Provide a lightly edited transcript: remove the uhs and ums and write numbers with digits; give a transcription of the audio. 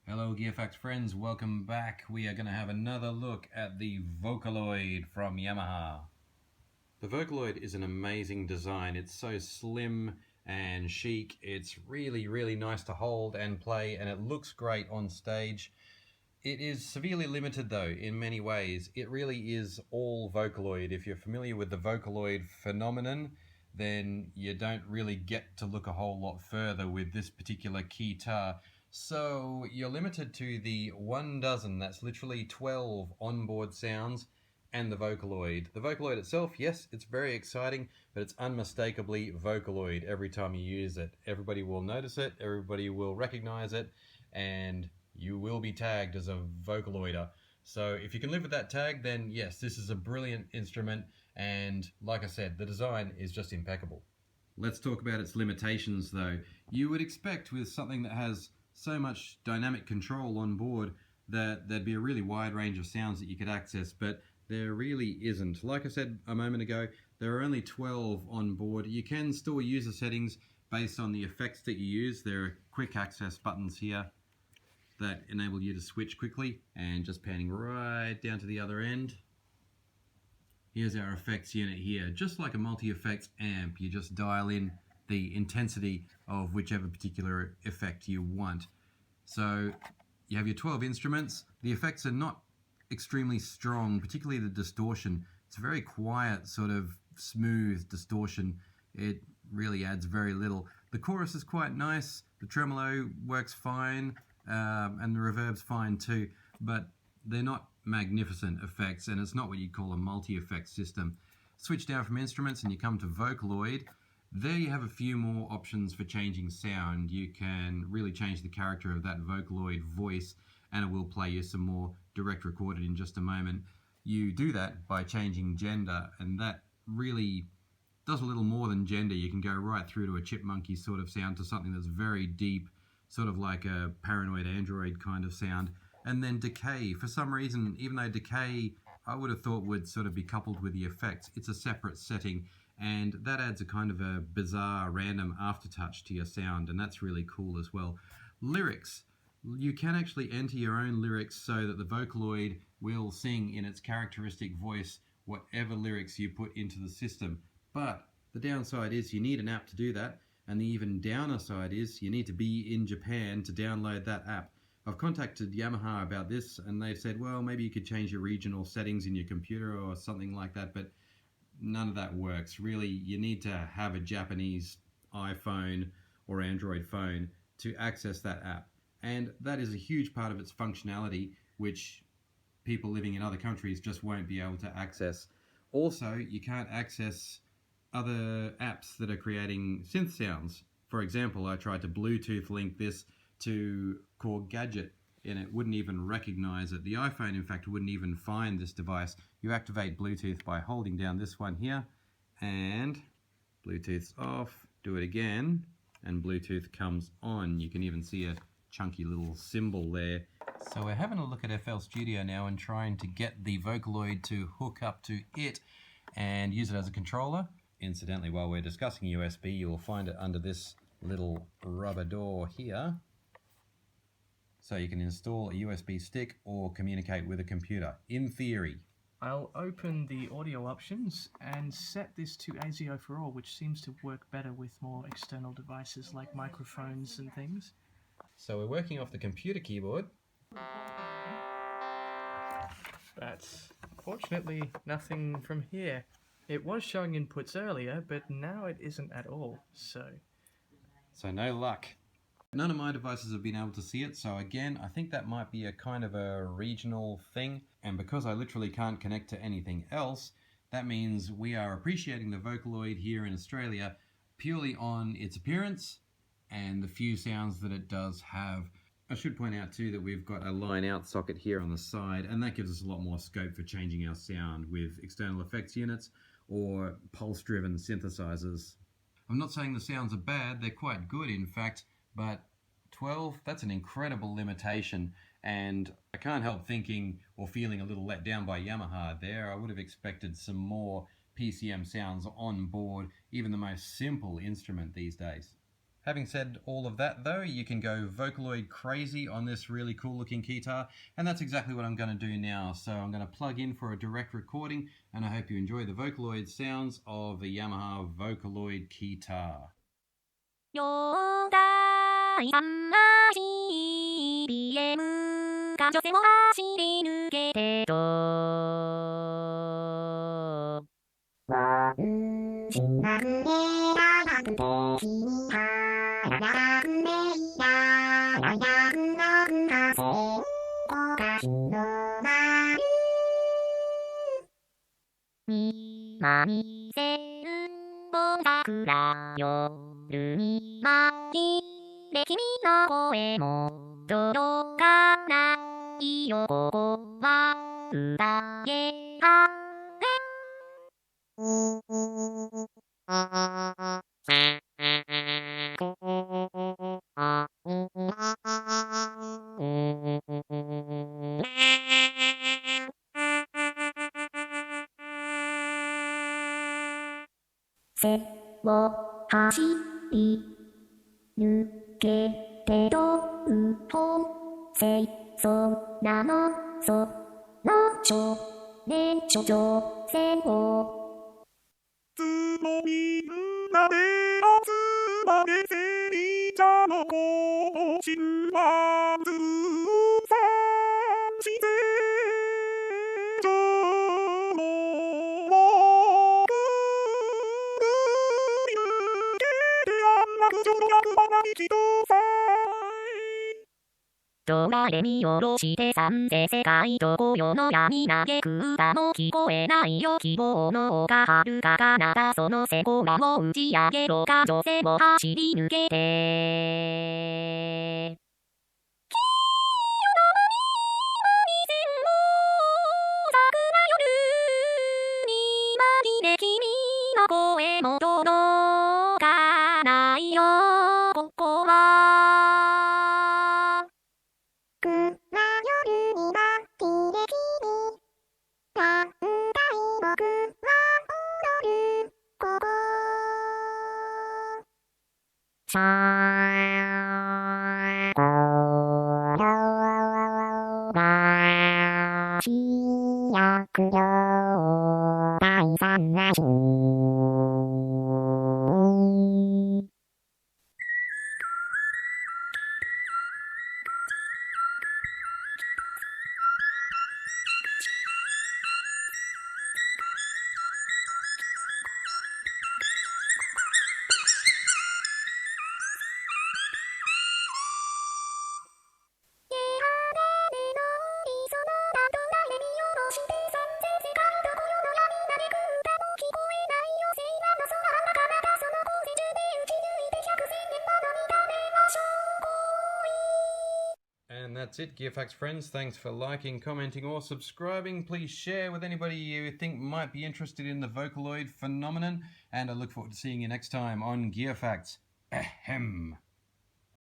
Hello Gearfax friends, welcome back. We are going to have another look at the Vocaloid from Yamaha. The Vocaloid is an amazing design. It's so slim and chic. It's really nice to hold and play, and it looks great on stage. It is severely limited though in many ways. It really is all Vocaloid. If you're familiar with the Vocaloid phenomenon, then you don't really get to look a whole lot further with this particular keytar. So you're limited to the 12, that's literally 12 onboard sounds, and the Vocaloid. The Vocaloid itself, yes, it's very exciting, but it's unmistakably Vocaloid every time you use it. Everybody will notice it, everybody will recognize it, and you will be tagged as a Vocaloider. So if you can live with that tag, then yes, this is a brilliant instrument, and like I said, the design is just impeccable. Let's talk about its limitations though. You would expect with something that has so much dynamic control on board that there'd be a really wide range of sounds that you could access, but there really isn't. Like I said a moment ago, there are only 12 on board. You can still use the settings based on the effects that you use. There are quick access buttons here that enable you to switch quickly, and just panning right down to the other end. Here's our effects unit here. Just like a multi-effects amp, you just dial in the intensity of whichever particular effect you want. So you have your 12 instruments. The effects are not extremely strong, particularly the distortion. It's a very quiet, sort of smooth distortion. It really adds very little. The chorus is quite nice, the tremolo works fine, and the reverb's fine too, but they're not magnificent effects, and it's not what you'd call a multi-effect system. Switch down from instruments and you come to Vocaloid. There you have a few more options for changing sound. You can really change the character of that Vocaloid voice, and it will play you some more direct recorded in just a moment. You do that by changing gender, and that really does a little more than gender. You can go right through to a chipmunky sort of sound to something that's very deep, sort of like a paranoid android kind of sound. And then Decay, for some reason, even though Decay I would have thought would sort of be coupled with the effects, it's a separate setting, and that adds a kind of a bizarre random aftertouch to your sound, and that's really cool as well. Lyrics. You can actually enter your own lyrics so that the Vocaloid will sing in its characteristic voice whatever lyrics you put into the system. But the downside is you need an app to do that, and the even downer side is you need to be in Japan to download that app. I've contacted Yamaha about this, and they've said, well, maybe you could change your regional settings in your computer or something like that, but none of that works. Really, you need to have a Japanese iPhone or Android phone to access that app. And that is a huge part of its functionality, which people living in other countries just won't be able to access. Also, you can't access other apps that are creating synth sounds. For example, I tried to Bluetooth link this to Korg Gadget, and it wouldn't even recognize it. The iPhone, in fact, wouldn't even find this device. You activate Bluetooth by holding down this one here, and Bluetooth's off. Do it again, and Bluetooth comes on. You can even see a chunky little symbol there. So we're having a look at FL Studio now and trying to get the Vocaloid to hook up to it and use it as a controller. Incidentally, while we're discussing USB, you'll find it under this little rubber door here. So you can install a USB stick or communicate with a computer, in theory. I'll open the audio options and set this to ASIO for all, which seems to work better with more external devices like microphones and things. So we're working off the computer keyboard. That's fortunately nothing from here. It was showing inputs earlier, but now it isn't at all, so no luck. None of my devices have been able to see it, so again, I think that might be a kind of a regional thing, and because I literally can't connect to anything else, that means we are appreciating the Vocaloid here in Australia purely on its appearance and the few sounds that it does have. I should point out too that we've got a line out socket here on the side, and that gives us a lot more scope for changing our sound with external effects units or pulse-driven synthesizers. I'm not saying the sounds are bad, they're quite good in fact, but 12, that's an incredible limitation, and I can't help thinking or feeling a little let down by Yamaha there. I would have expected some more PCM sounds on board, even the most simple instrument these days. Having said all of that though, you can go Vocaloid crazy on this really cool looking keytar, and that's exactly what I'm going to do now. So I'm going to plug in for a direct recording, and I hope you enjoy the Vocaloid sounds of a Yamaha Vocaloid Keytar. 4台3マシ BM が女性を走り抜けてとしなくて長くて君は長くねいや長くなくかせこが広がる今見せる盆桜夜に舞いで君の声も届かないよここは歌えあ背を走り抜けてどうと清楚なのその少年女性をつもみんなで集まれせりじゃのこしんはずさんしぜじょのをくぐり抜けてあんな不条の役場が一度さドラレミ下ろして三世世界どこよの闇嘆く歌も聞こえないよ希望の丘遥か彼方そのセコラを打ち上げろか女性を走り抜けて声も届かないよここは暗夜になって君何回僕は踊るここ最高のが主役よ第三ラジAnd that's it, Gearfax friends. Thanks for liking, commenting, or subscribing. Please share with anybody you think might be interested in the Vocaloid phenomenon. And I look forward to seeing you next time on Gearfax. Ahem.